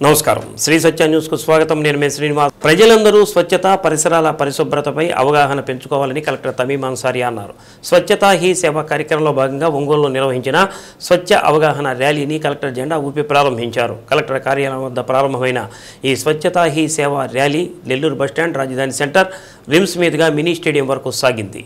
నమస్కారం శ్రీ సత్య న్యూస్ కు స్వాగతం నేను మే శ్రీనివాస్ ప్రజలందరూ స్వచ్ఛత పరిసరాల పరిశుభ్రతపై అవగాహన పెంచుకోవాలని కలెక్టర్ తమీమ్ అన్సారీ అన్నారు స్వచ్ఛత హీ సేవ కార్యక్రమంలో భాగంగా ఒంగోలులో నిర్వహించిన స్వచ్ఛ అవగాహన ర్యాలీని కలెక్టర్ జెండా ఊపి ప్రారంభించారు కలెక్టర్ కార్యాలయం వద్ద ప్రారంభమైన ఈ స్వచ్ఛత హీ సేవ ర్యాలీ నెల్లూరు బస్టాండ్ రాజధాని సెంటర్ రిమ్స్ మీదుగా మినీ స్టేడియం వరకు సాగింది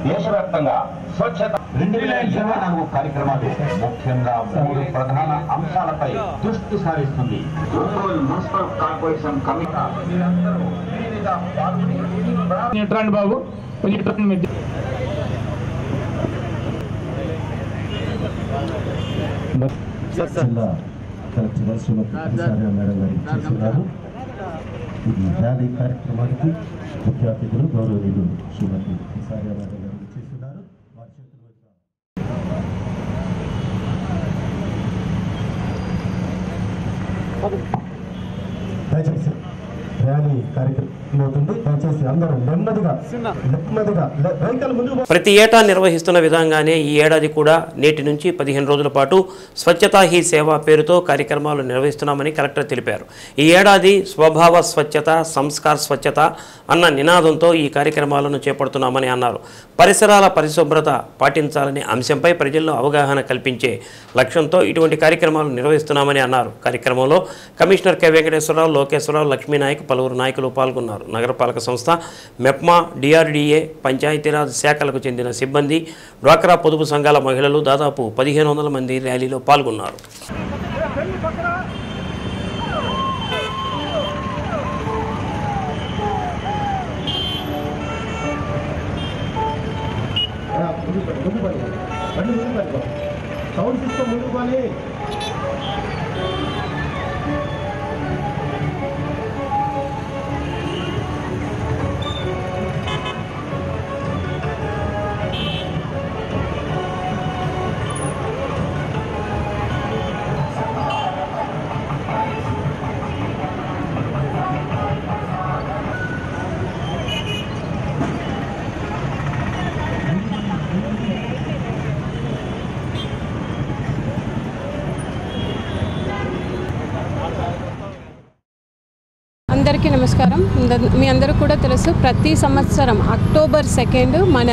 దేశవ్యాప్తంగా స్వచ్ఛత 2024 కార్యక్రమాలు ముఖ్యంగా 3 ప్రధాన అంశాలపై దృష్టి సారిస్తుంది. ఒంగోలు మున్సిపల్ కార్పొరేషన్ కమిటీ బాబు ర్యాలీ కార్యక్రమానికి ముఖ్య అతిథులు గౌరవనీయులు శ్రీమతి సార్య మేడం గారు చేస్తున్నారు. దయచేసి ర్యాలీ కార్యక్రమం అవుతుంది. దయచేసి అందరూ నెమ్మదిగా వెహికల్ ముందు. ప్రతి ఏటా నిర్వహిస్తున్న విధంగానే ఈ ఏడాది కూడా నేటి నుంచి 15 రోజుల పాటు స్వచ్ఛతా హీ సేవ పేరుతో కార్యక్రమాలు నిర్వహిస్తున్నామని కలెక్టర్ తెలిపారు. ఈ ఏడాది స్వభావ స్వచ్ఛత సంస్కార స్వచ్ఛత అన్న నినాదంతో ఈ కార్యక్రమాలను చేపడుతున్నామని అన్నారు. పరిసరాల పరిశుభ్రత పాటించాలనే అంశంపై ప్రజల్లో అవగాహన కల్పించే లక్ష్యంతో ఇటువంటి కార్యక్రమాలు నిర్వహిస్తున్నామని అన్నారు. కార్యక్రమంలో కమిషనర్ కె వెంకటేశ్వరరావు, లోకేశ్వరరావు, లక్ష్మీనాయక్ పలువురు నాయకులు పాల్గొన్నారు. నగరపాలక సంస్థ, మెప్మా, డిఆర్డీఏ, పంచాయతీరాజ్ శాఖలకు చెందిన సిబ్బంది, డ్వాక్రా పొదుపు సంఘాల మహిళలు దాదాపు 1500 మంది ర్యాలీలో పాల్గొన్నారు. అందరికీ నమస్కారం. మీ అందరూ కూడా తెలుసు, ప్రతి సంవత్సరం అక్టోబర్ 2 మన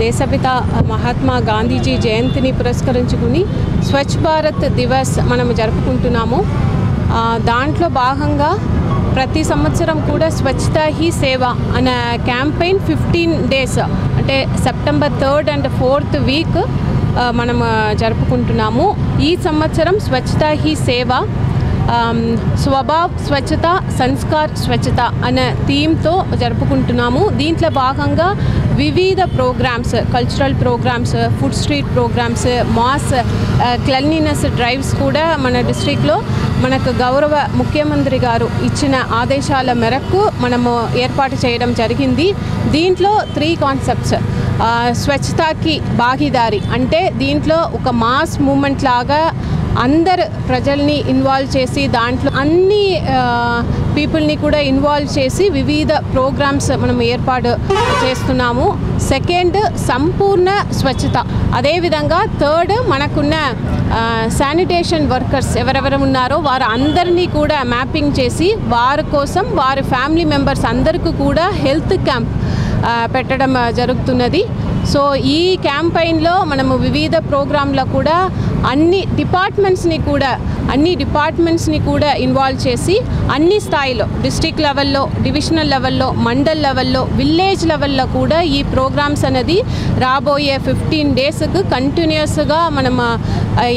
దేశపిత మహాత్మా గాంధీజీ జయంతిని పురస్కరించుకుని స్వచ్ఛ భారత్ దివస్ మనం జరుపుకుంటున్నాము. దాంట్లో భాగంగా ప్రతి సంవత్సరం కూడా స్వచ్ఛతా హీ సేవ అనే క్యాంపెయిన్ 15 days అంటే September 3rd and 4th week మనం జరుపుకుంటున్నాము. ఈ సంవత్సరం స్వచ్ఛతా హీ సేవ స్వభావ్ స్వచ్ఛత సంస్కార్ స్వచ్ఛత అనే థీమ్తో జరుపుకుంటున్నాము. దీంట్లో భాగంగా వివిధ programs, cultural programs, food street programs, mass cleanliness drives కూడా మన డిస్ట్రిక్ట్లో మనకు గౌరవ ముఖ్యమంత్రి గారు ఇచ్చిన ఆదేశాల మేరకు మనము ఏర్పాటు చేయడం జరిగింది. దీంట్లో 3 కాన్సెప్ట్స్. స్వచ్ఛతకి భాగీదారి అంటే దీంట్లో ఒక మాస్ మూమెంట్ లాగా అందరు ప్రజల్ని ఇన్వాల్వ్ చేసి దాంట్లో అన్ని పీపుల్ని కూడా ఇన్వాల్వ్ చేసి వివిధ ప్రోగ్రామ్స్ మనం ఏర్పాటు చేస్తున్నాము. 2nd సంపూర్ణ స్వచ్ఛత. అదేవిధంగా 3rd మనకున్న శానిటేషన్ వర్కర్స్ ఎవరెవరు ఉన్నారో వారు అందరినీ కూడా మ్యాపింగ్ చేసి వారి కోసం వారి ఫ్యామిలీ మెంబర్స్ అందరికీ కూడా హెల్త్ క్యాంప్ పెట్టడం జరుగుతున్నది. సో ఈ క్యాంపెయిన్లో మనము వివిధ ప్రోగ్రాంలో కూడా అన్ని డిపార్ట్మెంట్స్ని కూడా ఇన్వాల్వ్ చేసి అన్ని స్థాయిలో డిస్ట్రిక్ట్ లెవెల్లో, డివిజనల్ లెవెల్లో, మండల్ లెవెల్లో, విలేజ్ లెవెల్లో కూడా ఈ ప్రోగ్రామ్స్ అనేది రాబోయే 15 daysకు కంటిన్యూస్గా మనం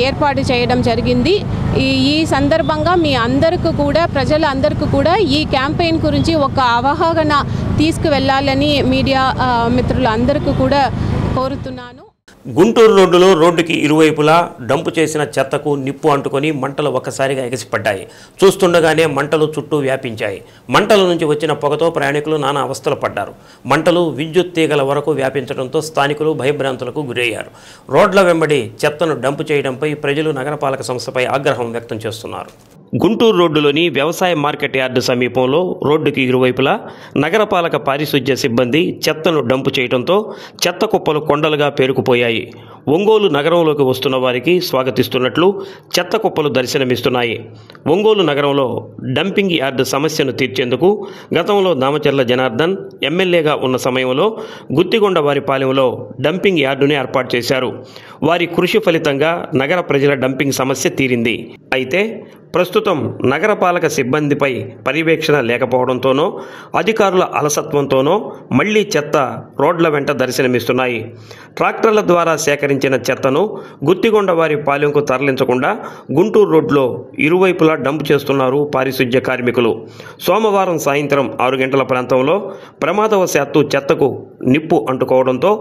ఏర్పాటు చేయడం జరిగింది. ఈ సందర్భంగా మీ అందరికీ కూడా ప్రజలందరికీ కూడా ఈ క్యాంపెయిన్ గురించి ఒక అవగాహన తీసుకువెళ్ళాలని మీడియా మిత్రులందరికీ కూడా కోరుతున్నాను. గుంటూరు రోడ్డులో రోడ్డుకి ఇరువైపులా డంపు చేసిన చెత్తకు నిప్పు అంటుకొని మంటలు ఒక్కసారిగా ఎగసిపడ్డాయి. చూస్తుండగానే మంటలు చుట్టూ వ్యాపించాయి. మంటల నుంచి వచ్చిన పొగతో ప్రయాణికులు నానా అవస్థలు పడ్డారు. మంటలు విద్యుత్ తీగల వరకు వ్యాపించడంతో స్థానికులు భయభ్రాంతులకు గురయ్యారు. రోడ్ల వెంబడి చెత్తను డంపు చేయడంపై ప్రజలు నగరపాలక సంస్థపై ఆగ్రహం వ్యక్తం చేస్తున్నారు. గుంటూరు రోడ్డులోని వ్యవసాయ మార్కెట్ యార్డు సమీపంలో రోడ్డుకి ఇరువైపులా నగరపాలక పారిశుధ్య సిబ్బంది చెత్తను డంపు చేయడంతో చెత్త కుప్పలు కొండలుగా పేరుకుపోయాయి. ఒంగోలు నగరంలోకి వస్తున్న వారికి స్వాగతిస్తున్నట్లు చెత్త కుప్పలు దర్శనమిస్తున్నాయి. ఒంగోలు నగరంలో డంపింగ్ యార్డు సమస్యను తీర్చేందుకు గతంలో దామచర్ల జనార్దన్ ఎమ్మెల్యేగా ఉన్న సమయంలో గుత్తిగొండవారిపాలెంలో డంపింగ్ యార్డుని ఏర్పాటు చేశారు. వారి కృషి ఫలితంగా నగర ప్రజల డంపింగ్ సమస్య తీరింది. అయితే ప్రస్తుతం నగరపాలక సిబ్బందిపై పర్యవేక్షణ లేకపోవడంతోనో అధికారుల అలసత్వంతోనో మళ్లీ చెత్త రోడ్ల వెంట దర్శనమిస్తున్నాయి. ట్రాక్టర్ల ద్వారా సేకరించిన చెత్తను గుత్తిగొండవారిపాలెంకు తరలించకుండా గుంటూరు రోడ్లో ఇరువైపులా డంప్ చేస్తున్నారు పారిశుధ్య కార్మికులు. సోమవారం సాయంత్రం 6 గంటల ప్రాంతంలో ప్రమాదవశాత్తు చెత్తకు నిప్పు అంటుకోవడంతో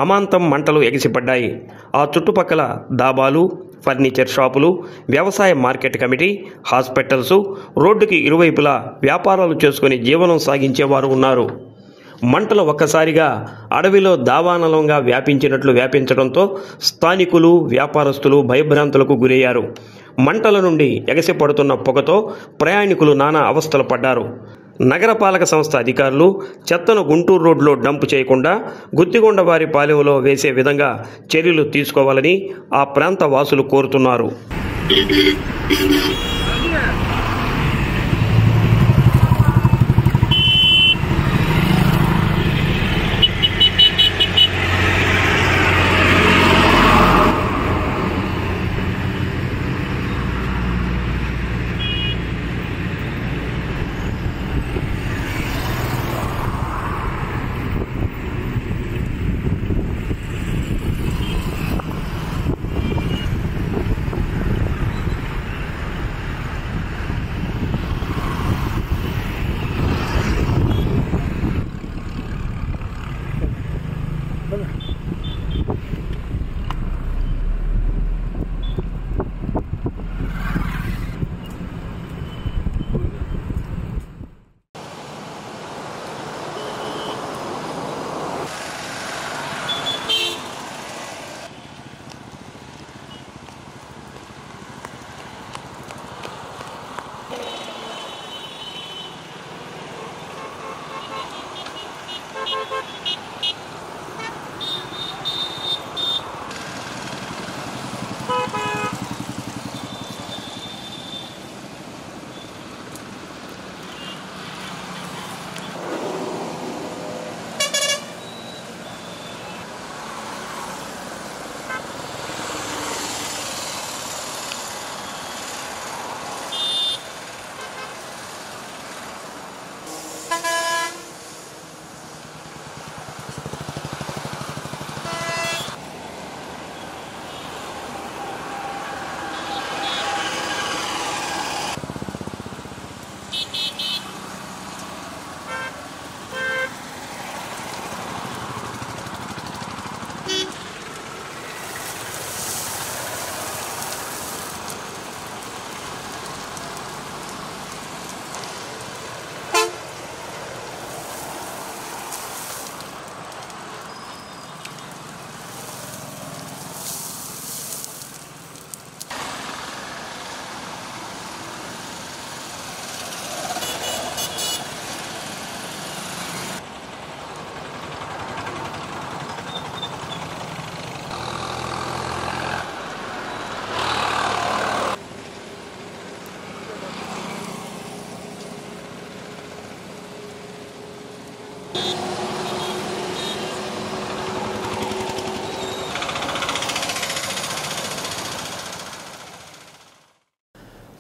అమాంతం మంటలు ఎగిసిపడ్డాయి. ఆ చుట్టుపక్కల దాబాలు, ఫర్నిచర్ షాపులు, వ్యవసాయ మార్కెట్ కమిటీ, హాస్పిటల్స్, రోడ్డుకి ఇరువైపులా వ్యాపారాలు చేసుకుని జీవనం సాగించేవారు ఉన్నారు. మంటలు ఒక్కసారిగా అడవిలో దావానలంగా వ్యాపించడంతో స్థానికులు, వ్యాపారస్తులు భయభ్రాంతులకు గురయ్యారు. మంటల నుండి ఎగసిపడుతున్న పొగతో ప్రయాణికులు నానా అవస్థలు పడ్డారు. నగరపాలక సంస్థ అధికారులు చెత్తను గుంటూరు రోడ్లో డంపు చేయకుండా గుత్తిగొండవారిపాలెంలో వేసే విధంగా చర్యలు తీసుకోవాలని ఆ ప్రాంత వాసులు కోరుతున్నారు.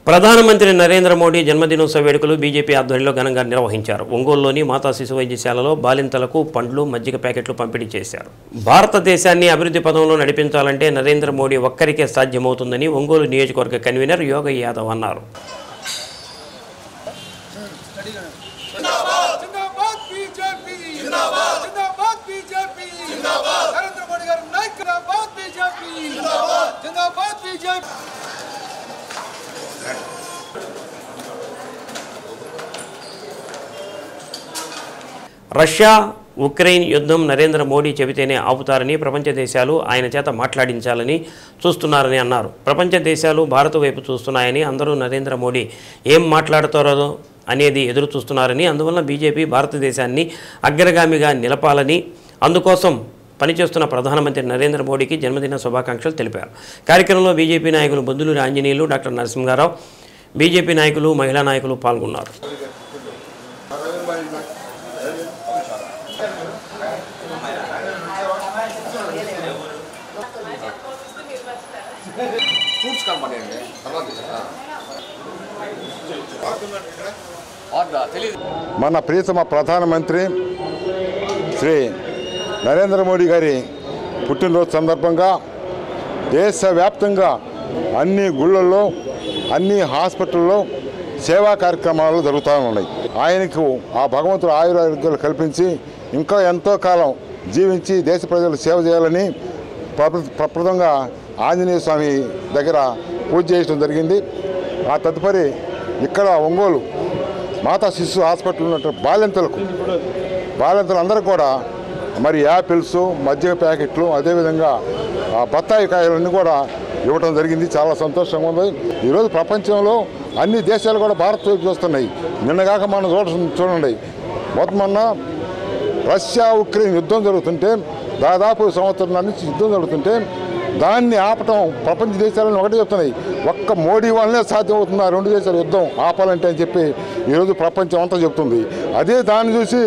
ప్రధానమంత్రి నరేంద్ర మోడీ జన్మదినోత్సవ వేడుకలు బీజేపీ ఆధ్వర్యంలో ఘనంగా నిర్వహించారు. ఒంగోలులోని మాతా శిశు వైద్యశాలలో బాలింతలకు పండ్లు, మజ్జిగ ప్యాకెట్లు పంపిణీ చేశారు. భారతదేశాన్ని అభివృద్ధి పథంలో నడిపించాలంటే నరేంద్ర మోడీ ఒక్కరికే సాధ్యమవుతుందని ఒంగోలు నియోజకవర్గ కన్వీనర్ యోగ యాదవ్ అన్నారు. जिंदाबाद बीजेपी जिंदाबाद बीजेपी जिंदाबाद नरेंद्र मोदी गारी नायकत्व రష్యా ఉక్రెయిన్ యుద్ధం నరేంద్ర మోడీ చెబితేనే ఆపుతారని ప్రపంచ దేశాలు ఆయన చేత మాట్లాడించాలని చూస్తున్నారని అన్నారు. ప్రపంచ దేశాలు భారత్ వైపు చూస్తున్నాయని, అందరూ నరేంద్ర మోడీ ఏం మాట్లాడతారో అనేది ఎదురు చూస్తున్నారని, అందువల్ల బీజేపీ భారతదేశాన్ని అగ్రగామిగా నిలపాలని, అందుకోసం పనిచేస్తున్న ప్రధానమంత్రి నరేంద్ర మోడీకి జన్మదిన శుభాకాంక్షలు తెలిపారు. కార్యక్రమంలో బీజేపీ నాయకులు బొద్దులూరి ఆంజనేయులు, డాక్టర్ నరసింహారావు, బీజేపీ నాయకులు, మహిళా నాయకులు పాల్గొన్నారు. మన ప్రియతమ ప్రధానమంత్రి శ్రీ నరేంద్ర మోడీ గారి పుట్టినరోజు సందర్భంగా దేశవ్యాప్తంగా అన్ని గుళ్ళల్లో, అన్ని హాస్పిటల్లో సేవా కార్యక్రమాలు జరుగుతూ ఉన్నాయి. ఆయనకు ఆ భగవంతుడు ఆయురారోగ్యాలు కల్పించి ఇంకా ఎంతో కాలం జీవించి దేశ ప్రజలకు సేవ చేయాలని ప్రప్రదంగా ఆంజనేయ స్వామి దగ్గర పూజ చేయడం జరిగింది. ఆ తదుపరి ఇక్కడ ఒంగోలు మాతా శిశు హాస్పిటల్ ఉన్నటువంటి బాలింతలు అందరూ కూడా మరి యాపిల్స్, మజ్జిగ ప్యాకెట్లు, అదేవిధంగా బత్తాయి కాయలన్నీ కూడా ఇవ్వడం జరిగింది. చాలా సంతోషంగా ఉంది. ఈరోజు ప్రపంచంలో అన్ని దేశాలు కూడా భారత్ వైపు చూస్తున్నాయి. నిన్నగాక మనం చూడండి, మొన్న రష్యా ఉక్రెయిన్ యుద్ధం జరుగుతుంటే, దాదాపు సంవత్సరం నుంచి యుద్ధం జరుగుతుంటే దాన్ని ఆపటం ప్రపంచ దేశాలను ఒకటే చెప్తున్నాయి. ఒక్క మోడీ వల్లనే సాధ్యం అవుతుంది ఆ రెండు దేశాల యుద్ధం ఆపాలంటే అని చెప్పి ఈరోజు ప్రపంచం అంతా చెప్తుంది. అదే దాన్ని చూసి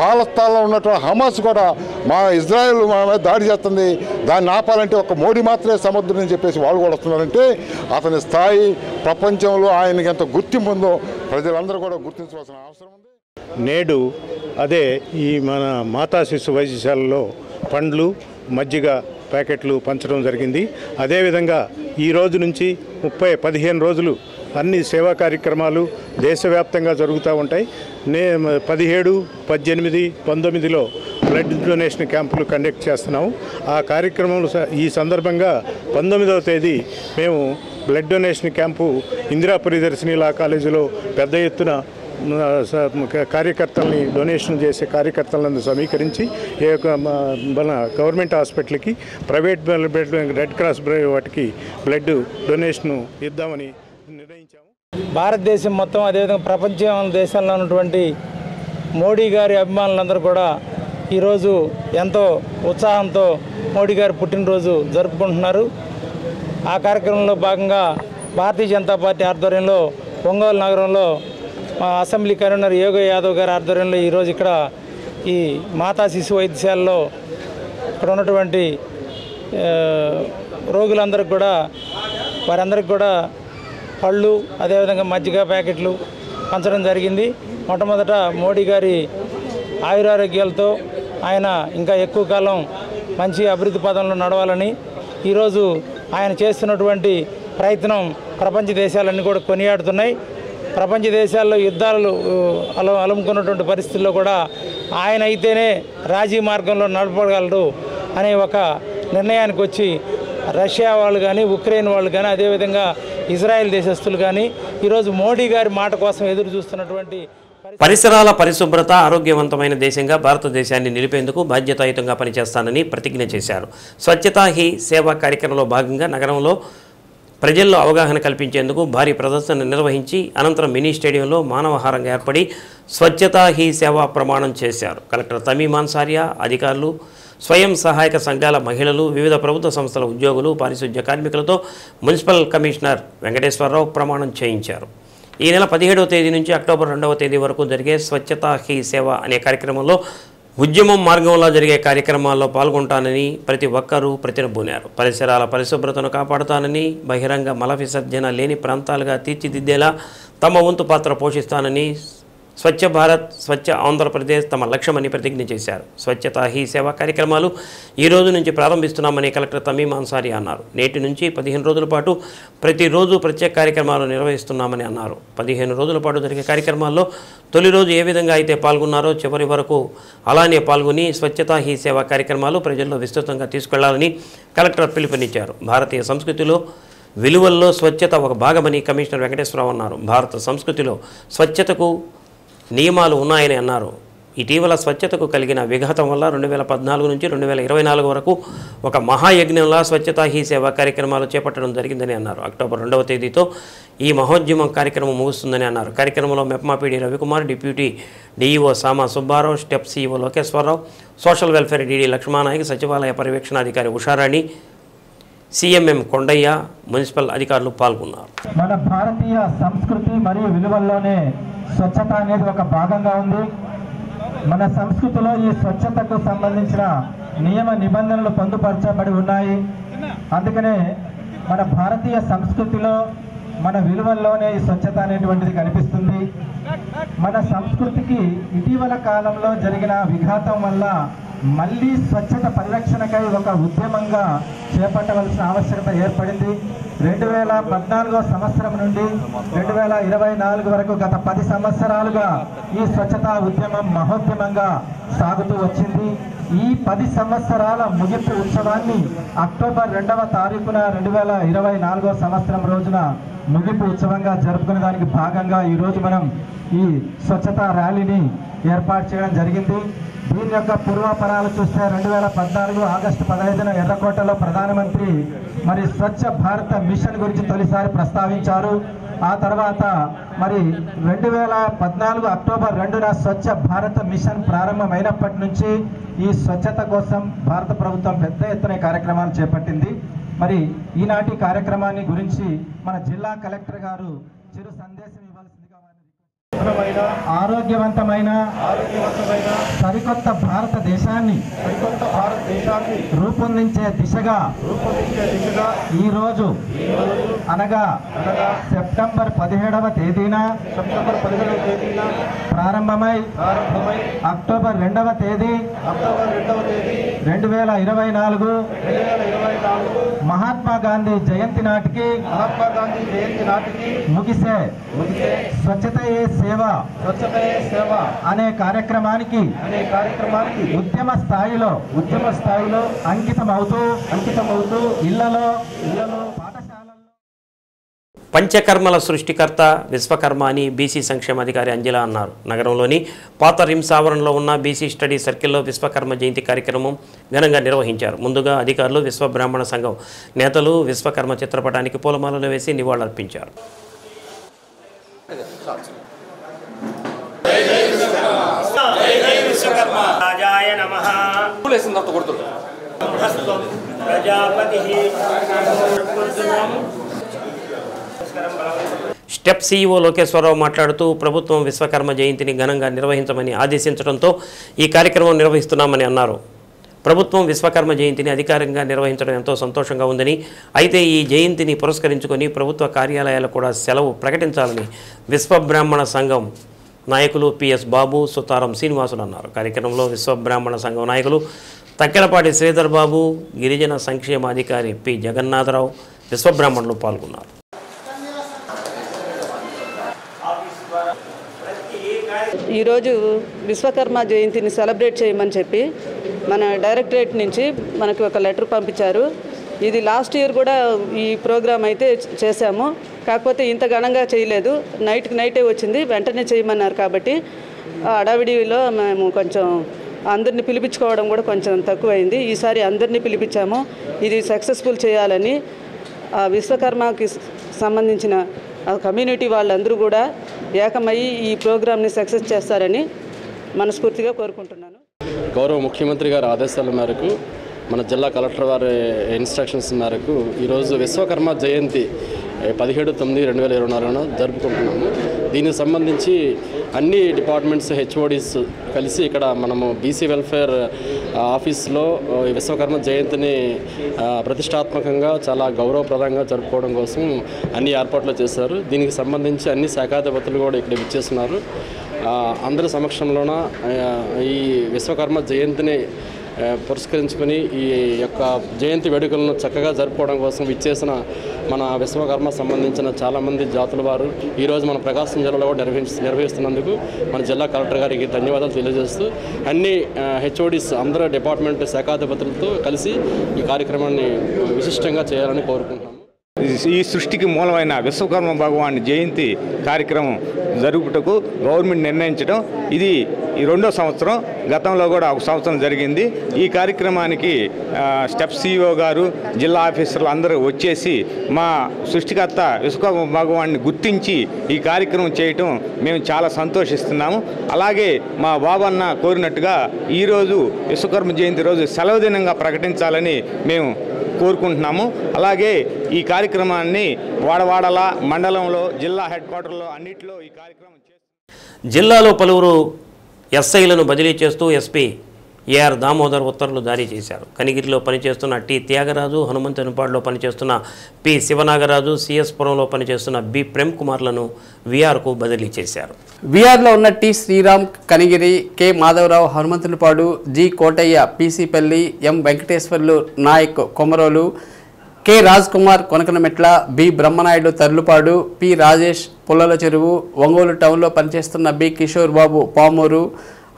పాలస్తాన్లో ఉన్నటువంటి హమాస్ కూడా మా ఇజ్రాయెల్ మన మీద దాడి చేస్తుంది, దాన్ని ఆపాలంటే ఒక్క మోడీ మాత్రమే సమర్థుడని చెప్పేసి వాళ్ళు కూడా వస్తున్నారంటే అతని స్థాయి ప్రపంచంలో ఆయనకి ఎంత గుర్తింపు ఉందో ప్రజలందరూ కూడా గుర్తించవలసిన అవసరం ఉంది. నేడు అదే ఈ మన మాతా శిశు వైద్యశాలలో పండ్లు, మజ్జిగ ప్యాకెట్లు పంచడం జరిగింది. అదేవిధంగా ఈ రోజు నుంచి 15 రోజులు అన్ని సేవా కార్యక్రమాలు దేశవ్యాప్తంగా జరుగుతూ ఉంటాయి. 17, 18, 19లో బ్లడ్ డొనేషన్ క్యాంపులు కండక్ట్ చేస్తున్నాము. ఆ కార్యక్రమంలో ఈ సందర్భంగా 19వ తేదీ మేము blood donation camp Indira Priyadarshini law కాలేజీలో పెద్ద ఎత్తున కార్యకర్తల్ని డొనేషన్ చేసే కార్యకర్తలను సమీకరించి మన గవర్నమెంట్ హాస్పిటల్కి, ప్రైవేట్ రెడ్ క్రాస్ వాటికి బ్లడ్ డొనేషన్ ఇద్దామని నిర్ణయించాము. భారతదేశం మొత్తం, అదేవిధంగా ప్రపంచ దేశాల్లో ఉన్నటువంటి మోడీ గారి అభిమానులందరూ కూడా ఈరోజు ఎంతో ఉత్సాహంతో మోడీ గారి పుట్టినరోజు జరుపుకుంటున్నారు. ఆ కార్యక్రమంలో భాగంగా భారతీయ జనతా పార్టీ ఆధ్వర్యంలో ఒంగోలు నగరంలో మా అసెంబ్లీ కన్వీనర్ యోగ యాదవ్ గారి ఆధ్వర్యంలో ఈరోజు ఇక్కడ ఈ మాతా శిశు వైద్యశాలలో ఇక్కడ ఉన్నటువంటి రోగులందరికీ కూడా వారందరికీ కూడా పళ్ళు, అదేవిధంగా మజ్జిగ ప్యాకెట్లు పంచడం జరిగింది. మొట్టమొదట మోడీ గారి ఆయురారోగ్యాలతో ఆయన ఇంకా ఎక్కువ కాలం మంచి అభివృద్ధి పదంలో నడవాలని, ఈరోజు ఆయన చేస్తున్నటువంటి ప్రయత్నం ప్రపంచ దేశాలన్నీ కూడా కొనియాడుతున్నాయి. ప్రపంచ దేశాల్లో యుద్ధాలు అలుముకున్నటువంటి పరిస్థితుల్లో కూడా ఆయన అయితేనే రాజీ మార్గంలో నడపగలడు అనే ఒక నిర్ణయానికి వచ్చి రష్యా వాళ్ళు కానీ, ఉక్రెయిన్ వాళ్ళు కానీ, అదేవిధంగా ఇజ్రాయెల్ దేశస్తులు కానీ ఈరోజు మోడీ గారి మాట కోసం ఎదురు చూస్తున్నటువంటి పరిసరాల పరిశుభ్రత, ఆరోగ్యవంతమైన దేశంగా భారతదేశాన్ని నిలిపేందుకు బాధ్యతాయుతంగా పనిచేస్తానని ప్రతిజ్ఞ చేశారు. స్వచ్ఛతా హీ సేవా కార్యక్రమంలో భాగంగా నగరంలో ప్రజల్లో అవగాహన కల్పించేందుకు భారీ ప్రదర్శన నిర్వహించి అనంతరం మినీ స్టేడియంలో మానవహారంగా ఏర్పడి స్వచ్ఛతా హీ సేవా ప్రమాణం చేశారు. కలెక్టర్ తమీమ్ అన్సారియా, అధికారులు, స్వయం సహాయక సంఘాల మహిళలు, వివిధ ప్రభుత్వ సంస్థల ఉద్యోగులు, పారిశుధ్య కార్మికులతో మున్సిపల్ కమిషనర్ వెంకటేశ్వరరావు ప్రమాణం చేయించారు. ఈ నెల 17వ తేదీ నుంచి అక్టోబర్ 2వ తేదీ వరకు జరిగే స్వచ్ఛతా హీ సేవ అనే కార్యక్రమంలో ఉద్యమం మార్గంలో జరిగే కార్యక్రమాల్లో పాల్గొంటానని ప్రతి ఒక్కరూ ప్రతినబూనారు. పరిసరాల పరిశుభ్రతను కాపాడుతానని, బహిరంగ మల విసర్జన లేని ప్రాంతాలుగా తీర్చిదిద్దేలా తమ వంతు పాత్ర పోషిస్తానని స్వచ్ఛ భారత్ స్వచ్ఛ ఆంధ్రప్రదేశ్ తమ లక్ష్యమని ప్రతిజ్ఞ చేశారు. స్వచ్ఛతా హీ సేవా కార్యక్రమాలు ఈ రోజు నుంచి ప్రారంభిస్తున్నామని కలెక్టర్ తమీం అన్సారీ అన్నారు. నేటి నుంచి 15 రోజుల పాటు ప్రతిరోజు ప్రత్యేక కార్యక్రమాలు నిర్వహిస్తున్నామని అన్నారు. 15 రోజుల పాటు జరిగే కార్యక్రమాల్లో తొలి రోజు ఏ విధంగా అయితే పాల్గొన్నారో చివరి వరకు అలానే పాల్గొని స్వచ్ఛతా హీ సేవా కార్యక్రమాలు ప్రజల్లో విస్తృతంగా తీసుకెళ్లాలని కలెక్టర్ పిలుపునిచ్చారు. భారతీయ సంస్కృతిలో విలువల్లో స్వచ్ఛత ఒక భాగమని కమిషనర్ వెంకటేశ్వరరావు అన్నారు. భారత సంస్కృతిలో స్వచ్ఛతకు నియమాలు ఉన్నాయని అన్నారు. ఇటీవల స్వచ్ఛతకు కలిగిన విఘాతం వల్ల 2014 నుంచి 2024 వరకు ఒక మహాయజ్ఞంలా స్వచ్ఛతా హీ సేవా కార్యక్రమాలు చేపట్టడం జరిగిందని అన్నారు. అక్టోబర్ 2వ తేదీతో ఈ మహోద్యమం కార్యక్రమం ముగుస్తుందని అన్నారు. కార్యక్రమంలో MEPMA PD Ravikumar, deputy DEO Sama Subbarao, STEP CEO Lokeswararao, social welfare DD Lakshmanayak, సచివాలయ పర్యవేక్షణాధికారి ఉషారాణి, సిఎంఎం కొండయ్య, మున్సిపల్ అధికారులు పాల్గొన్నారు. మన భారతీయ సంస్కృతి మరియు విలువల్లోనే స్వచ్ఛత అనేది ఒక భాగంగా ఉంది. మన సంస్కృతిలో ఈ స్వచ్ఛతకు సంబంధించిన నియమ నిబంధనలు పొందుపరచబడి ఉన్నాయి. అందుకనే మన భారతీయ సంస్కృతిలో మన విలువల్లోనే ఈ స్వచ్ఛత అనేటువంటిది కనిపిస్తుంది. మన సంస్కృతికి ఇటీవల కాలంలో జరిగిన విఘాతం వల్ల మళ్ళీ స్వచ్ఛత పరిరక్షణకై ఒక ఉద్యమంగా చేపట్టవలసిన ఆవశ్యకత ఏర్పడింది. 2014వ సంవత్సరం నుండి 2024 వరకు గత 10 సంవత్సరాలుగా ఈ స్వచ్ఛతా ఉద్యమం మహోద్యమంగా సాగుతూ వచ్చింది. ఈ 10 సంవత్సరాల ముగింపు ఉత్సవాన్ని అక్టోబర్ 2వ తారీఖున 2024వ సంవత్సరం రోజున ముగింపు ఉత్సవంగా జరుపుకునే దానికి భాగంగా ఈరోజు మనం ఈ స్వచ్ఛతా ర్యాలీని ఏర్పాటు చేయడం జరిగింది. దీని యొక్క పూర్వాపరాలు చూస్తే 2014 ఆగస్టు 15న ఎర్రకోటలో ప్రధానమంత్రి మరి స్వచ్ఛ భారత మిషన్ గురించి తొలిసారి ప్రస్తావించారు. ఆ తర్వాత మరి 2014 అక్టోబర్ 2న స్వచ్ఛ భారత మిషన్ ప్రారంభమైనప్పటి నుంచి ఈ స్వచ్ఛత కోసం భారత ప్రభుత్వం పెద్ద ఎత్తున కార్యక్రమాలు చేపట్టింది. మరి ఈనాటి కార్యక్రమాన్ని గురించి మన జిల్లా కలెక్టర్ గారు చిరు సందేశం ఇవ్వాల్సిందిగా ఆరోగ్యవంతమైన సరికొత్త భారతదేశాన్ని రూపొందించే దిశగా ఈరోజు అనగా సెప్టెంబర్ 17వ తేదీన ప్రారంభమై అక్టోబర్ 2వ తేదీ 2024 మహాత్మా గాంధీ జయంతి నాటికి ముగిసే స్వచ్ఛతయే సేవ అనే కార్యక్రమానికి ఉద్యమ స్థాయిలో అంకితమవుతూ ఇళ్లలో పాఠశాలల్లో పంచకర్మల సృష్టికర్త విశ్వకర్మ అని బీసీ సంక్షేమాధికారి అంజలా అన్నారు. నగరంలోని పాత రిమ్స్ ఆవరణలో ఉన్న బీసీ స్టడీ సర్కిల్లో విశ్వకర్మ జయంతి కార్యక్రమం ఘనంగా నిర్వహించారు. ముందుగా అధికారులు విశ్వబ్రాహ్మణ సంఘం నేతలు విశ్వకర్మ చిత్రపటానికి పూలమాలలు వేసి నివాళులర్పించారు. స్టెప్ సీఈఓ లోకేశ్వరరావు మాట్లాడుతూ ప్రభుత్వం విశ్వకర్మ జయంతిని ఘనంగా నిర్వహించమని ఆదేశించడంతో ఈ కార్యక్రమం నిర్వహిస్తున్నామని అన్నారు. ప్రభుత్వం విశ్వకర్మ జయంతిని అధికారికంగా నిర్వహించడం ఎంతో సంతోషంగా ఉందని, అయితే ఈ జయంతిని పురస్కరించుకొని ప్రభుత్వ కార్యాలయాలు కూడా సెలవు ప్రకటించాలని విశ్వబ్రాహ్మణ సంఘం నాయకులు పిఎస్ బాబు, సుతారం శ్రీనివాసులు అన్నారు. కార్యక్రమంలో విశ్వబ్రాహ్మణ సంఘం నాయకులు తక్కెలపాటి శ్రీధర్ బాబు, గిరిజన సంక్షేమాధికారి పి జగన్నాథరావు, విశ్వబ్రాహ్మణులు పాల్గొన్నారు. ఈరోజు విశ్వకర్మ జయంతిని సెలబ్రేట్ చేయమని చెప్పి మన డైరెక్టరేట్ నుంచి మనకి ఒక లెటర్ పంపించారు. ఇది లాస్ట్ ఇయర్ కూడా ఈ ప్రోగ్రామ్ అయితే చేశాము. కాకపోతే ఇంత ఘనంగా చేయలేదు, నైట్కి నైటే వచ్చింది, వెంటనే చేయమన్నారు. కాబట్టి అడావిడిలో మేము కొంచెం అందరినీ పిలిపించుకోవడం కూడా కొంచెం తక్కువైంది. ఈసారి అందరినీ పిలిపించాము. ఇది సక్సెస్ఫుల్ చేయాలని విశ్వకర్మకి సంబంధించిన కమ్యూనిటీ వాళ్ళందరూ కూడా ఏకమయ్యి ఈ ప్రోగ్రామ్ని సక్సెస్ చేస్తారని మనస్ఫూర్తిగా కోరుకుంటున్నాను. గౌరవ ముఖ్యమంత్రి గారి ఆదేశాల మేరకు, మన జిల్లా కలెక్టర్ వారి ఇన్స్ట్రక్షన్స్ మేరకు ఈరోజు విశ్వకర్మ జయంతి 17/9/2024 జరుపుకుంటున్నాము. దీనికి సంబంధించి అన్ని డిపార్ట్మెంట్స్ హెచ్ఓడీస్ కలిసి ఇక్కడ మనము బీసీ వెల్ఫేర్ ఆఫీస్లో విశ్వకర్మ జయంతిని ప్రతిష్టాత్మకంగా చాలా గౌరవప్రదంగా జరుపుకోవడం కోసం అన్ని ఏర్పాట్లు చేశారు. దీనికి సంబంధించి అన్ని శాఖాధిపతులు కూడా ఇక్కడ విచ్చేస్తున్నారు. అందరి సమక్షంలోన ఈ విశ్వకర్మ జయంతిని పురస్కరించుకొని ఈ యొక్క జయంతి వేడుకలను చక్కగా జరుపుకోవడం కోసం ఇచ్చేసిన మన విశ్వకర్మ సంబంధించిన చాలామంది జాతుల వారు ఈరోజు మన ప్రకాశం జిల్లాలో నిర్వహిస్తున్నందుకు మన జిల్లా కలెక్టర్ గారికి ధన్యవాదాలు తెలియజేస్తూ అన్ని హెచ్ఓడిస్ అందరూ డిపార్ట్మెంట్ శాఖాధిపతులతో కలిసి ఈ కార్యక్రమాన్ని విశిష్టంగా చేయాలని కోరుకుంటున్నాము. ఈ సృష్టికి మూలమైన విశ్వకర్మ భగవాన్ జయంతి కార్యక్రమం జరుపుటకు గవర్నమెంట్ నిర్ణయించడం ఇది ఈ 2వ సంవత్సరం. గతంలో కూడా 1 సంవత్సరం జరిగింది. ఈ కార్యక్రమానికి స్టెప్ సిఇఓ గారు, జిల్లా ఆఫీసర్లు అందరూ వచ్చేసి మా సృష్టికర్త విశ్వకర్మ భగవాన్ని గుర్తించి ఈ కార్యక్రమం చేయటం మేము చాలా సంతోషిస్తున్నాము. అలాగే మా బాబన్న కోరినట్టుగా ఈరోజు విశ్వకర్మ జయంతి రోజు సెలవు దినంగా ప్రకటించాలని మేము కోరుకుంటున్నాము. అలాగే ఈ కార్యక్రమాన్ని వాడవాడల మండలంలో జిల్లా హెడ్ క్వార్టర్లో అన్నింటిలో ఈ కార్యక్రమం జిల్లాలో పలువురు ఎస్ఐలను బదిలీ చేస్తూ ఎస్పీ ఏఆర్ దామోదర్ ఉత్తర్వులు జారీ చేశారు. కనిగిరిలో పనిచేస్తున్న టి త్యాగరాజు, హనుమంతునిపాడులో పనిచేస్తున్న పి శివనాగరాజు, సిఎస్పురంలో పనిచేస్తున్న బి ప్రేమ్ కుమార్లను విఆర్కు బదిలీ చేశారు. విఆర్లో ఉన్న T Sriram Kanigiri, K Madhavarao Hanumanthunipadu, G Kotaiah PCPalli, M Venkateswarlu Nayak Komarolu, K Raj Kumar Konakanamitla, B Brahmanaidu Tarlupadu, P Rajesh Pullala Cheruvu, Ongole టౌన్లో పనిచేస్తున్న బి కిషోర్ బాబు పామూరు,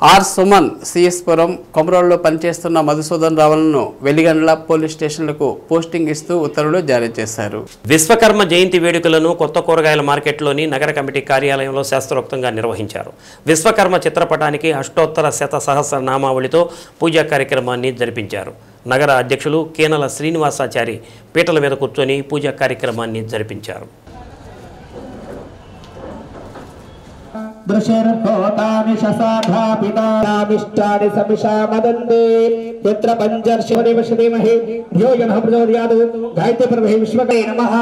ఆర్ సుమన్ సిఎస్పురం, కొమరోల్లో పనిచేస్తున్న మధుసూదన్ రావులను వెలిగండ్ల పోలీస్ స్టేషన్లకు పోస్టింగ్ ఇస్తూ ఉత్తర్వులు జారీ చేశారు. విశ్వకర్మ జయంతి వేడుకలను కొత్త కూరగాయల మార్కెట్లోని నగర కమిటీ కార్యాలయంలో శాస్త్రోక్తంగా నిర్వహించారు. విశ్వకర్మ చిత్రపటానికి అష్టోత్తర శత సహస్రనామావళితో పూజా కార్యక్రమాన్ని జరిపించారు. నగర అధ్యక్షులు కేనల శ్రీనివాసాచారి పీటల మీద కూర్చొని పూజా కార్యక్రమాన్ని జరిపించారు. దృశర్భోతాని శసాధాపితామిష్టాని సమిషామదందే యత్ర పంచర్షివదేవ శ్రీమహి ధ్యోయనః ప్రచోదయాదు గాయత్రీ పరమహి విశ్వకే నమః.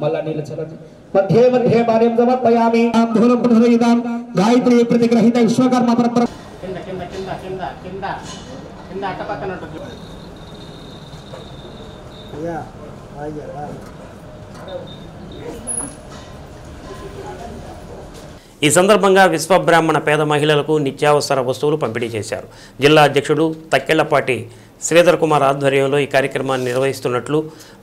మల్ల నిలచరతి మధ్యే మధ్యే పార్యం సమర్పయామి. ధూరం ప్రధురయిదాం గాయత్రీ ప్రతిగ్రహీత విశ్వకర్మ పరబ్రహ్మ. కింద కింద కింద కింద కింద కింద అట్టపక్కన ఉంటుంది. యా అయ్యా. ఈ సందర్భంగా విశ్వబ్రాహ్మణ పేద మహిళలకు నిత్యావసర వస్తువులు పంపిణీ చేశారు. జిల్లా అధ్యక్షుడు తక్కెళ్లపాటి శ్రీధర్ కుమార్ ఆధ్వర్యంలో ఈ కార్యక్రమాన్ని నిర్వహిస్తున్నట్లు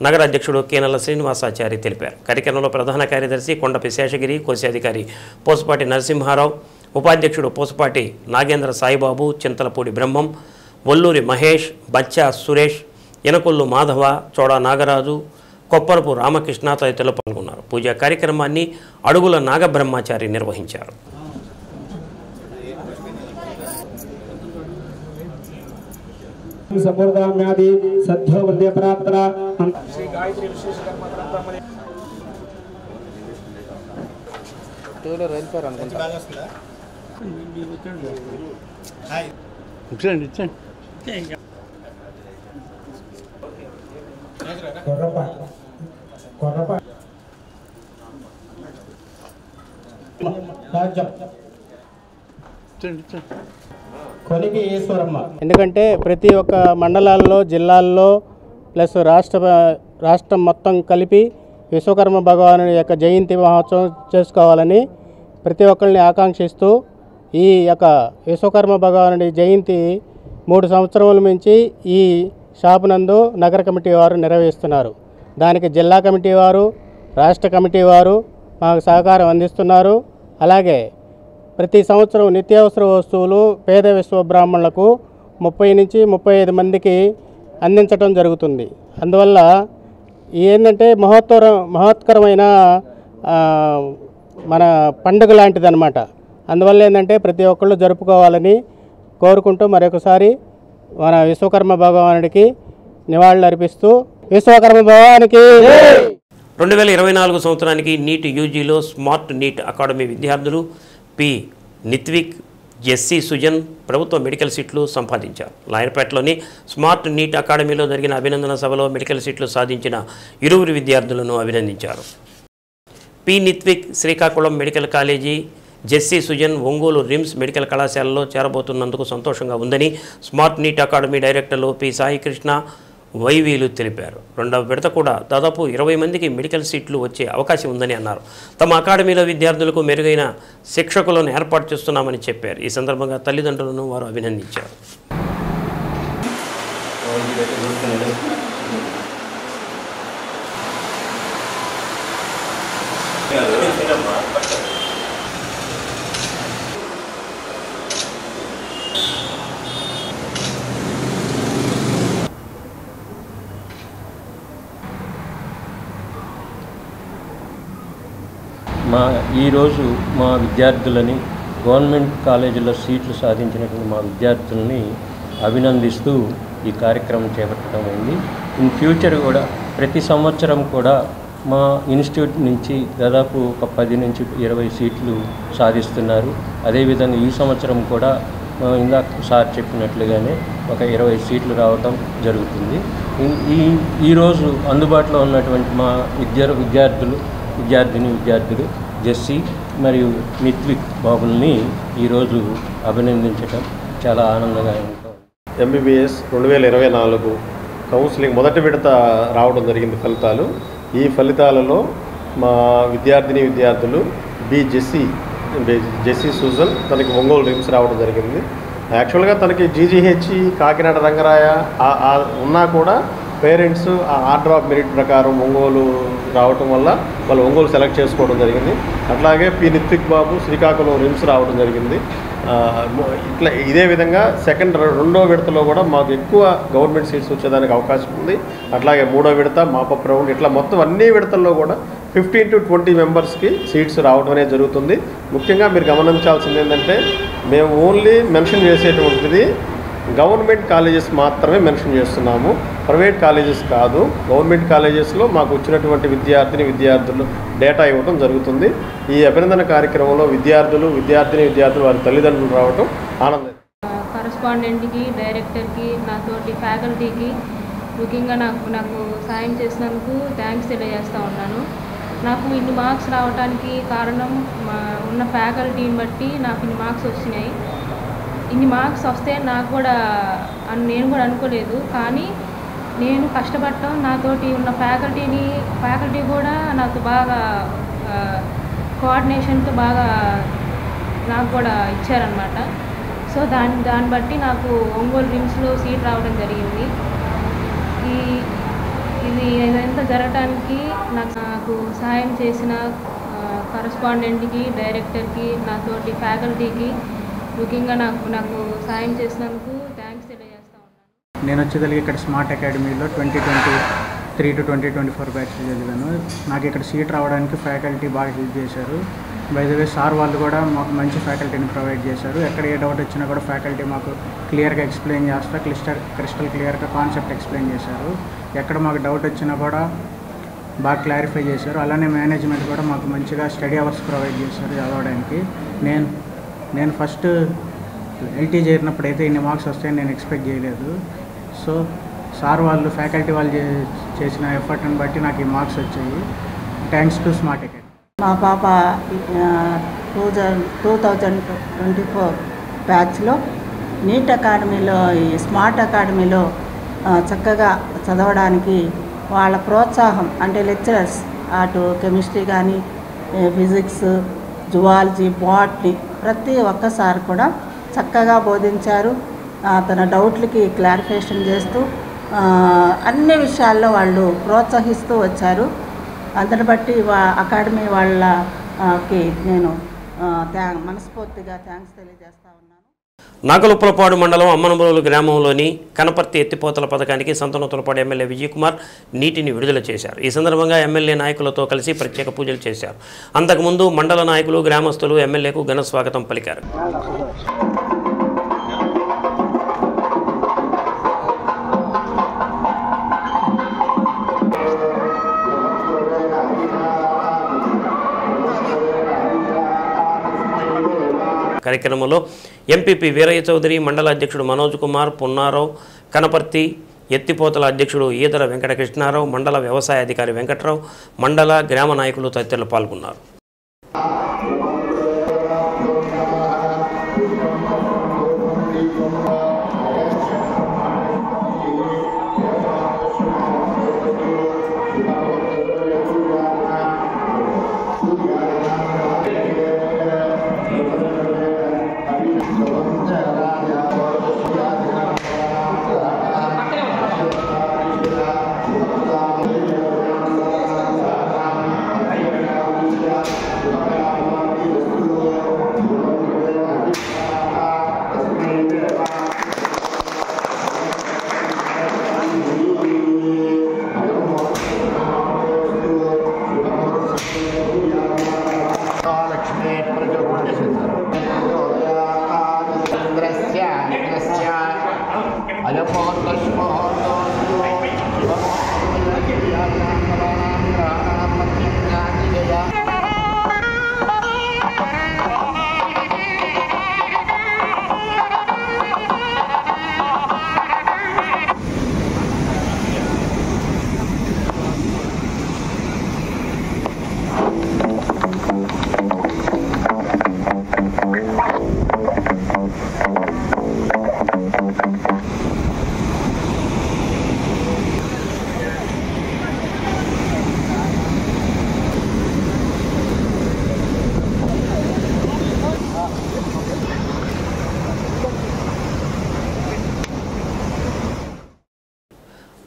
నగర అధ్యక్షుడు కేనల శ్రీనివాసాచారి తెలిపారు. కార్యక్రమంలో ప్రధాన కార్యదర్శి కొండపి శేషగిరి, కోశాధికారి పోసపాటి నరసింహారావు, ఉపాధ్యక్షుడు పోసపాటి నాగేంద్ర సాయిబాబు, చింతలపూడి బ్రహ్మం, వల్లూరి మహేష్, బచ్చా సురేష్, యనకొల్లు మాధవ, చోడా నాగరాజు, కొప్పరపు రామకృష్ణ తదితరులు పాల్గొన్నారు. పూజా కార్యక్రమాన్ని అడుగుల నాగబ్రహ్మచారి నిర్వహించారు. ఎందుకంటే ప్రతి ఒక్క మండలాల్లో, జిల్లాల్లో ప్లస్ రాష్ట్రం మొత్తం కలిపి విశ్వకర్మ భగవానుడి యొక్క జయంతి మహోత్సవం చేసుకోవాలని ప్రతి ఒక్కరిని ఆకాంక్షిస్తూ ఈ యొక్క విశ్వకర్మ భగవానుడి జయంతి 3 సంవత్సరముల నుంచి ఈ షాపు నందు నగర కమిటీ వారు నిర్వహిస్తున్నారు. దానికి జిల్లా కమిటీ వారు, రాష్ట్ర కమిటీ వారు మాకు సహకారం అందిస్తున్నారు. అలాగే ప్రతి సంవత్సరం నిత్యావసర వస్తువులు పేద విశ్వబ్రాహ్మణులకు 30 నుంచి 35 మందికి అందించడం జరుగుతుంది. అందువల్ల ఏంటంటే మహోత్కరమైన మన పండుగ లాంటిదన్నమాట. అందువల్ల ఏంటంటే ప్రతి ఒక్కళ్ళు జరుపుకోవాలని కోరుకుంటూ మరొకసారి మన విశ్వకర్మ భగవానుడికి నివాళులు అర్పిస్తూ విశ్వకర్మ భగవానికి 2024 సంవత్సరానికి నీట్ యూజీలో స్మార్ట్ నీట్ అకాడమీ విద్యార్థులు పి నిత్విక్, జెస్సీ సుజన్ ప్రభుత్వ మెడికల్ సీట్లు సంపాదించారు. లాయర్పేటలోని స్మార్ట్ నీట్ అకాడమీలో జరిగిన అభినందన సభలో మెడికల్ సీట్లు సాధించిన ఇరువురు విద్యార్థులను అభినందించారు. P Nithvik Srikakulam medical college, Jessie Sujan Ongole RIMS medical కళాశాలలో చేరబోతున్నందుకు సంతోషంగా ఉందని స్మార్ట్ నీట్ అకాడమీ డైరెక్టర్లు పి సాయికృష్ణ, వైవీలు తెలిపారు. రెండవ విడత కూడా దాదాపు 20 మందికి మెడికల్ సీట్లు వచ్చే అవకాశం ఉందని అన్నారు. తమ అకాడమీలో విద్యార్థులకు మెరుగైన శిక్షకులను ఏర్పాటు చేస్తున్నామని చెప్పారు. ఈ సందర్భంగా తల్లిదండ్రులను వారు అభినందించారు. ఈరోజు మా విద్యార్థులని గవర్నమెంట్ కాలేజీలో సీట్లు సాధించినటువంటి మా విద్యార్థుల్ని అభినందిస్తూ ఈ కార్యక్రమం చేపట్టడం అయింది. ఇన్ ఫ్యూచర్ కూడా ప్రతి సంవత్సరం కూడా మా ఇన్స్టిట్యూట్ నుంచి దాదాపు ఒక 10 నుంచి 20 సీట్లు సాధిస్తున్నారు. అదేవిధంగా ఈ సంవత్సరం కూడా ఇందాక సార్ చెప్పినట్లుగానే ఒక 20 సీట్లు రావటం జరుగుతుంది. ఈరోజు అందుబాటులో ఉన్నటువంటి మా విద్యార్థులు జెస్సీ మరియు నిత్విక్ బాబుల్ని ఈరోజు అభినందించడం చాలా ఆనందంగా ఉంటుంది. MBBS 2024 కౌన్సిలింగ్ మొదటి విడత రావడం జరిగింది ఫలితాలు. ఈ ఫలితాలలో మా విద్యార్థులు జెస్సీ సూజన్ తనకి ఒంగోలు రిమ్స్ రావడం జరిగింది. యాక్చువల్గా తనకి GGH కాకినాడ రంగరాయ ఉన్నా కూడా పేరెంట్స్ ఆ ఆర్డర్ ఆఫ్ మెరిట్ ప్రకారం ఒంగోలు రావటం వల్ల వాళ్ళు ఒంగోలు సెలెక్ట్ చేసుకోవడం జరిగింది. అట్లాగే నిత్విక్ బాబు శ్రీకాకుళం రిమ్స్ రావడం జరిగింది. ఇదే విధంగా రెండో విడతలో కూడా మాకు ఎక్కువ గవర్నమెంట్ సీట్స్ వచ్చేదానికి అవకాశం ఉంది. అట్లాగే మూడో విడత మాపప్ రౌండ్ ఇట్లా మొత్తం అన్ని విడతల్లో కూడా 15 to 20 మెంబర్స్కి సీట్స్ రావడం అనేది జరుగుతుంది. ముఖ్యంగా మీరు గమనించాల్సింది ఏంటంటే మేము ఓన్లీ మెన్షన్ చేసేటువంటిది గవర్నమెంట్ కాలేజెస్ మాత్రమే మెన్షన్ చేస్తున్నాము, ప్రైవేట్ కాలేజెస్ కాదు. గవర్నమెంట్ కాలేజెస్లో మాకు వచ్చినటువంటి విద్యార్థులు డేటా ఇవ్వడం జరుగుతుంది. ఈ అభినందన కార్యక్రమంలో విద్యార్థులు వారి తల్లిదండ్రులు రావడం ఆనందం. కరస్పాండెంట్కి, డైరెక్టర్కి, నాతోటి ఫ్యాకల్టీకి ముఖ్యంగా నాకు సాయం చేసినందుకు థ్యాంక్స్ తెలియజేస్తూ ఉన్నాను. నాకు ఇన్ని మార్క్స్ రావడానికి కారణం ఉన్న ఫ్యాకల్టీని బట్టి నాకు ఇన్ని మార్క్స్ వచ్చినాయి. ఇన్ని మార్క్స్ వస్తే నేను కూడా అనుకోలేదు. కానీ నేను కష్టపడటం, నాతోటి ఉన్న ఫ్యాకల్టీ కూడా నాతో బాగా కోఆర్డినేషన్తో బాగా నాకు కూడా ఇచ్చారనమాట. సో దాన్ని బట్టి నాకు ఒంగోలు రిమ్స్లో సీట్ రావడం జరిగింది. ఇది ఇదంతా జరగటానికి నాకు సహాయం చేసిన కరస్పాండెంట్కి, డైరెక్టర్కి, నాతోటి ఫ్యాకల్టీకి ముఖ్యంగా నాకు సాయం చేసినందుకు థ్యాంక్స్ తెలియజేస్తా ఉన్నాను. నేను వచ్చేదానికి ఇక్కడ స్మార్ట్ అకాడమీలో 2023 to 2024 బ్యాచ్ చదివాను. నాకు ఇక్కడ సీట్ రావడానికి ఫ్యాకల్టీ బాగా హెల్ప్ చేశారు. బై ద వే సార్ వాళ్ళు కూడా మాకు మంచి ఫ్యాకల్టీని ప్రొవైడ్ చేశారు. ఎక్కడ ఏ డౌట్ వచ్చినా కూడా ఫ్యాకల్టీ మాకు క్లియర్గా ఎక్స్ప్లెయిన్ చేస్తా క్రిస్టల్ క్లియర్గా కాన్సెప్ట్ ఎక్స్ప్లెయిన్ చేశారు. ఎక్కడ మాకు డౌట్ వచ్చినా కూడా బాగా క్లారిఫై చేశారు. అలానే మేనేజ్మెంట్ కూడా మాకు మంచిగా స్టడీ అవర్స్ ప్రొవైడ్ చేశారు చదవడానికి. నేను ఫస్ట్ LT చేరినప్పుడైతే ఇన్ని మార్క్స్ వస్తాయని నేను ఎక్స్పెక్ట్ చేయలేదు. సో సార్ వాళ్ళు ఫ్యాకల్టీ వాళ్ళు చేసిన ఎఫర్ట్ని బట్టి నాకు ఈ మార్క్స్ వచ్చాయి. Thanks to smart academy. మా పాప 2024 బ్యాచ్లో నీట్ అకాడమీలో ఈ స్మార్ట్ అకాడమీలో చక్కగా చదవడానికి వాళ్ళ ప్రోత్సాహం అంటే లెక్చరర్స్ అటు కెమిస్ట్రీ కానీ ఫిజిక్స్, జువాలజీ, బాటనీ ప్రతి ఒక్కసారి కూడా చక్కగా బోధించారు. తన డౌట్లకి క్లారిఫికేషన్ చేస్తూ అన్ని విషయాల్లో వాళ్ళు ప్రోత్సహిస్తూ వచ్చారు. అందుని బట్టి అకాడమీ వాళ్ళకి నేను మనస్ఫూర్తిగా థ్యాంక్స్ తెలియజేస్తా ఉన్నాను. నాగలుప్పలపాడు మండలం అమ్మనబోలు గ్రామంలోని కనపర్తి ఎత్తిపోతల పథకానికి సంతనూతలపాడు ఎమ్మెల్యే విజయకుమార్ నీటిని విడుదల చేశారు. ఈ సందర్భంగా ఎమ్మెల్యే నాయకులతో కలిసి ప్రత్యేక పూజలు చేశారు. అంతకుముందు మండల నాయకులు, గ్రామస్తులు ఎమ్మెల్యేకు ఘన స్వాగతం పలికారు. కార్యక్రమంలో ఎంపీపీ వీరయ్య చౌదరి, మండల అధ్యక్షుడు మనోజ్ కుమార్, పున్నారావు, కనపర్తి ఎత్తిపోతల అధ్యక్షుడు ఈదర వెంకటకృష్ణారావు, మండల వ్యవసాయ అధికారి వెంకట్రావు, మండల గ్రామ నాయకులు తదితరులు పాల్గొన్నారు.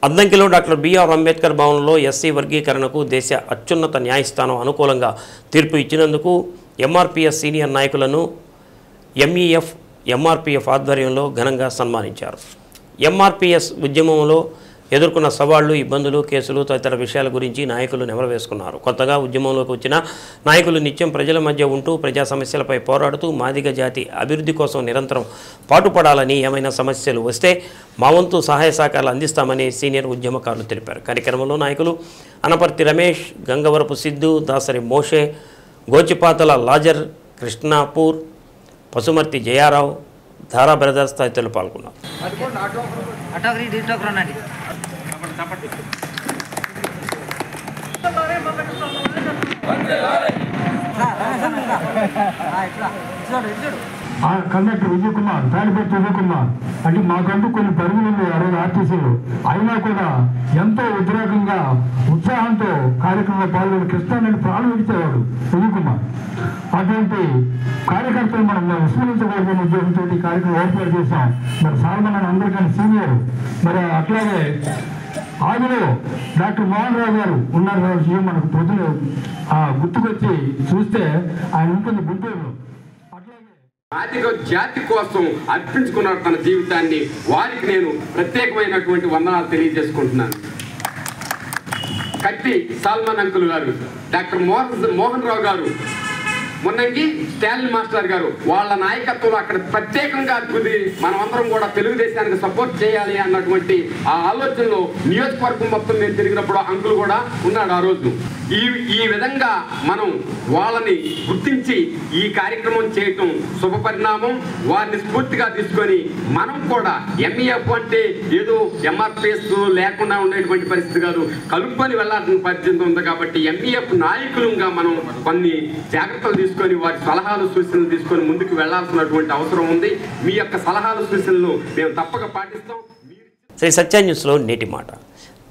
అద్దంకిలో డాక్టర్ బిఆర్ అంబేద్కర్ భవన్లో ఎస్సీ వర్గీకరణకు దేశ అత్యున్నత న్యాయస్థానం అనుకూలంగా తీర్పు ఇచ్చినందుకు ఎంఆర్పీఎస్ సీనియర్ నాయకులను ఎంఈఎఫ్ ఎంఆర్పీఎఫ్ ఆధ్వర్యంలో ఘనంగా సన్మానించారు. ఎంఆర్పీఎస్ ఉద్యమంలో ఎదుర్కొన్న సవాళ్లు, ఇబ్బందులు, కేసులు తదితర విషయాల గురించి నాయకులు నెమరవేసుకున్నారు. కొత్తగా ఉద్యమంలోకి వచ్చిన నాయకులు నిత్యం ప్రజల మధ్య ఉంటూ ప్రజా సమస్యలపై పోరాడుతూ మాదిగ జాతి అభివృద్ధి కోసం నిరంతరం పాటుపడాలని, ఏమైనా సమస్యలు వస్తే మా వంతు సహాయ సహకారాలు అందిస్తామని సీనియర్ ఉద్యమకారులు తెలిపారు. కార్యక్రమంలో నాయకులు అనపర్తి రమేష్, గంగవరపు సిద్ధు, దాసరి మోషే, గోచిపాతల లాజర్, కృష్ణాపూర్, పసుమర్తి జయారావు, ధారా బ్రదర్స్ తదితరులు పాల్గొన్నారు. కండక్టర్ విజయ్ కుమార్, తాడిపత్రి విజయ్ కుమార్ అంటే మాకంటూ కొన్ని పరిధులు ఉంది ఆ రోజు ఆర్టీసీలు. అయినా కూడా ఎంతో ఉద్రేకంగా ఉత్సాహంతో కార్యక్రమంలో పాల్గొని కృష్ణాన్ని ప్రాణం విడిచేవాడు విజయ్ కుమార్. అటువంటి కార్యకర్తలు మనం విస్మరించకూడదని ఉద్యోగంతో ఈ కార్యక్రమం ఏర్పాటు చేశాం. మరి సాల్మన్ అందరికీ సీనియర్. మరి అట్లాగే ఆదిలో డాక్టర్ మోహన్ రావు గారు ఉన్నారు కాబట్టి మనకు ప్రజలు గుర్తుకొచ్చి చూస్తే ఆయన ఉంటుంది గుంటూరులో. మాదిగ జాతి కోసం అర్పించుకున్నారు తన జీవితాన్ని. వారికి నేను ప్రత్యేకమైనటువంటి వందనాలు తెలియజేసుకుంటున్నాను. కత్తి సాల్మన్ అంకుల్ గారు, డాక్టర్ మోహన్ రావు గారు, మొన్నంగి స్టాలిన్ మాస్టర్ గారు, వాళ్ళ నాయకత్వంలో అక్కడ ప్రత్యేకంగా కుదిరి మనమందరం కూడా తెలుగుదేశానికి సపోర్ట్ చేయాలి అన్నటువంటి ఆ ఆలోచనలో నియోజకవర్గం మొత్తం నేను తిరిగినప్పుడు అంకుల్ కూడా ఉన్నాడు ఆ రోజు. ఈ విధంగా మనం వాళ్ళని గుర్తించి ఈ కార్యక్రమం చేయటం శుభ పరిణామం. వారిని స్ఫూర్తిగా తీసుకొని మనం కూడా ఎంఈఎఫ్ అంటే ఏదో ఎంఆర్పిఎస్ లేకుండా ఉండేటువంటి పరిస్థితి కాదు, కలుపుకొని వెళ్లాల్సిన పరిస్థితి ఉంది. కాబట్టి ఎంఈఎఫ్ నాయకులుగా మనం కొన్ని జాగ్రత్తలు తీసుకొని వారి సలహాలు సూచనలు తీసుకొని ముందుకు వెళ్లాల్సినటువంటి అవసరం ఉంది. మీ యొక్క సలహాలు సూచనలు మేము తప్పక పాటిస్తాం. శ్రీ సత్య న్యూస్లో నేటి మాట.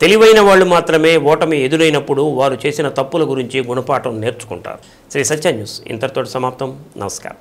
తెలివైన వాళ్ళు మాత్రమే ఓటమి ఎదురైనప్పుడు వారు చేసిన తప్పుల గురించి గుణపాఠం నేర్చుకుంటారు. శ్రీ సత్య న్యూస్ ఇంతటితో సమాప్తం. నమస్కారం.